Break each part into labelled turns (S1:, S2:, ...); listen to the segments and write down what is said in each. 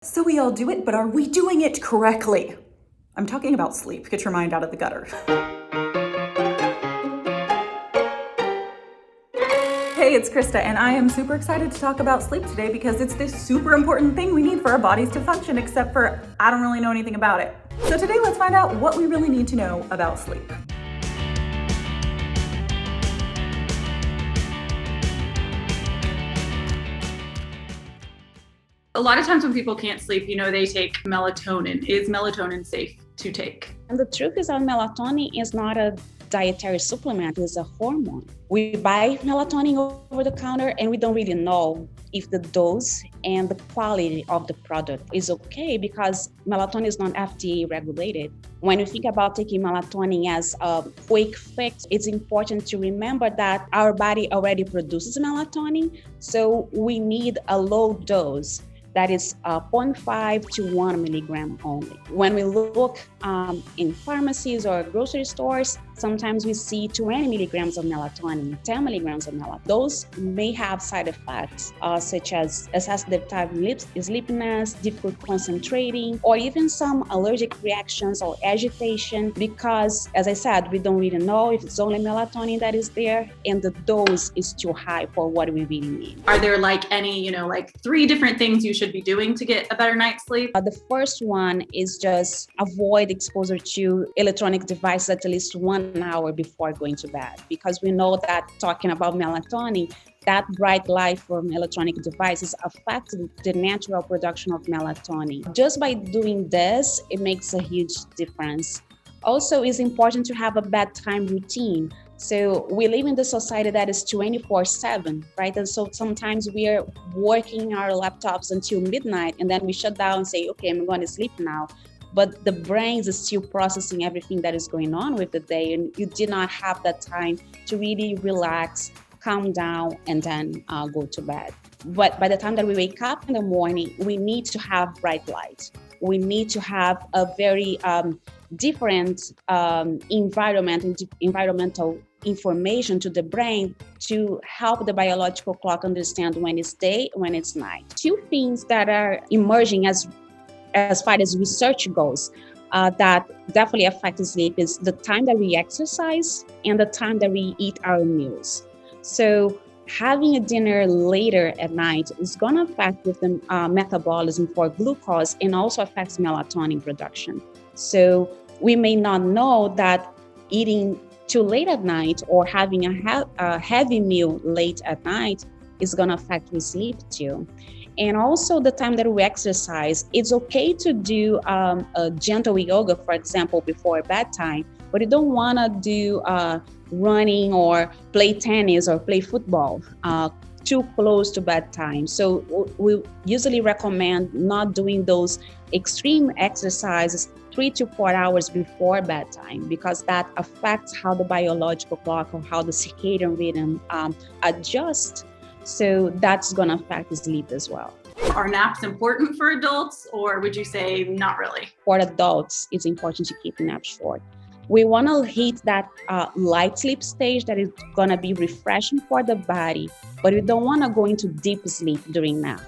S1: So we all do it, but are we doing it correctly? I'm talking about sleep. Get your mind out of the gutter. Hey, it's Krista, and I am super excited to talk about sleep today because it's this super important thing we need for our bodies to function, except for I don't really know anything about it. So today, let's find out what we really need to know about sleep.
S2: A lot of times when people can't sleep, they take melatonin. Is melatonin safe to take?
S3: And the truth is that melatonin is not a dietary supplement, it's a hormone. We buy melatonin over the counter and we don't really know if the dose and the quality of the product is okay because melatonin is not FDA regulated. When you think about taking melatonin as a quick fix, it's important to remember that our body already produces melatonin, so we need a low dose. That is 0.5 to 1 milligram only. When we look in pharmacies or grocery stores, sometimes we see 20 milligrams of melatonin, 10 milligrams of melatonin. Those may have side effects such as excessive time sleepiness, difficult concentrating, or even some allergic reactions or agitation because, as I said, we don't really know if it's only melatonin that is there and the dose is too high for what we really need.
S2: Are there any, 3 different things you should be doing to get a better night's sleep?
S3: The first one is just avoid exposure to electronic devices at least 1 hour before going to bed, because we know that talking about melatonin, that bright light from electronic devices affects the natural production of melatonin. Just by doing this, it makes a huge difference. Also, it's important to have a bedtime routine. So we live in the society that is 24/7, right? And so sometimes we are working our laptops until midnight and then we shut down and say, okay, I'm going to sleep now. But the brain is still processing everything that is going on with the day, and you did not have that time to really relax, calm down, and then go to bed. But by the time that we wake up in the morning, we need to have bright light. We need to have a very different environmental information to the brain to help the biological clock understand when it's day, when it's night. 2 things that are emerging as far as research goes that definitely affect sleep is the time that we exercise and the time that we eat our meals. So having a dinner later at night is going to affect with the metabolism for glucose and also affects melatonin production. So we may not know that eating too late at night or having a heavy meal late at night is going to affect your sleep too. And also the time that we exercise, it's okay to do a gentle yoga, for example, before bedtime, but you don't want to do running or play tennis or play football too close to bedtime. So we usually recommend not doing those extreme exercises 3 to 4 hours before bedtime because that affects how the biological clock or how the circadian rhythm adjusts. So that's going to affect sleep as well.
S2: Are naps important for adults, or would you say not really?
S3: For adults, it's important to keep naps short. We want to hit that light sleep stage that is going to be refreshing for the body, but we don't want to go into deep sleep during nap.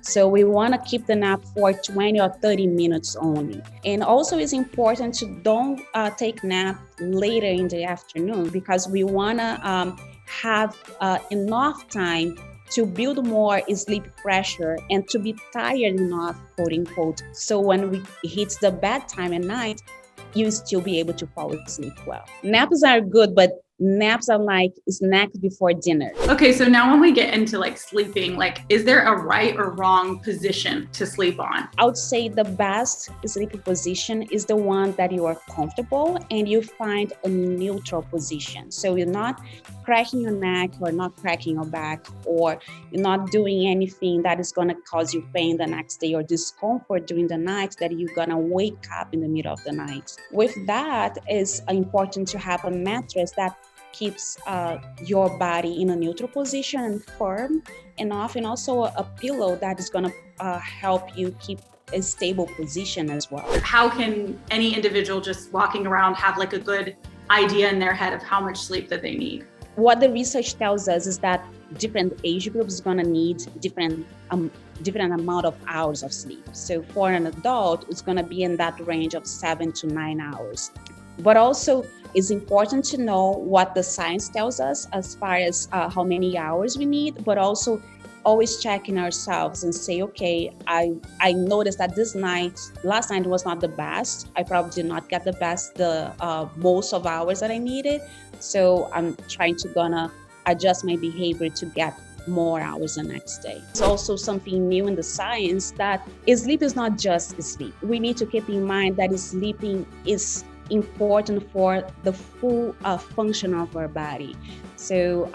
S3: So we want to keep the nap for 20 or 30 minutes only. And also it's important to don't take nap later in the afternoon because we want to have enough time to build more sleep pressure and to be tired enough, quote unquote. So when we hit the bedtime at night, you still be able to fall asleep well. Naps are good, but naps are like snacks before dinner.
S2: Okay, so now when we get into sleeping, is there a right or wrong position to sleep on?
S3: I would say the best sleeping position is the one that you are comfortable and you find a neutral position. So you're not cracking your neck or not cracking your back, or you're not doing anything that is going to cause you pain the next day or discomfort during the night that you're going to wake up in the middle of the night. With that, it's important to have a mattress that keeps your body in a neutral position and firm enough, and also a pillow that is going to help you keep a stable position as well.
S2: How can any individual just walking around have a good idea in their head of how much sleep that they need?
S3: What the research tells us is that different age groups is gonna need different amount of hours of sleep. So for an adult, it's gonna be in that range of 7 to 9 hours. But also, it's important to know what the science tells us as far as how many hours we need, but also always checking ourselves and say, okay, I noticed that last night was not the best. I probably did not get the most of hours that I needed. So I'm trying to gonna adjust my behavior to get more hours the next day. It's also something new in the science that sleep is not just sleep. We need to keep in mind that sleeping is important for the full function of our body. So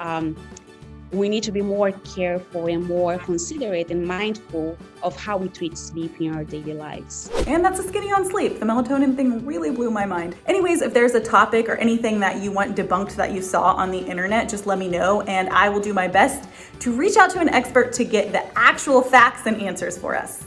S3: we need to be more careful and more considerate and mindful of how we treat sleep in our daily lives.
S1: And that's a skinny on sleep. The melatonin thing really blew my mind. Anyways, if there's a topic or anything that you want debunked that you saw on the internet, just let me know and I will do my best to reach out to an expert to get the actual facts and answers for us.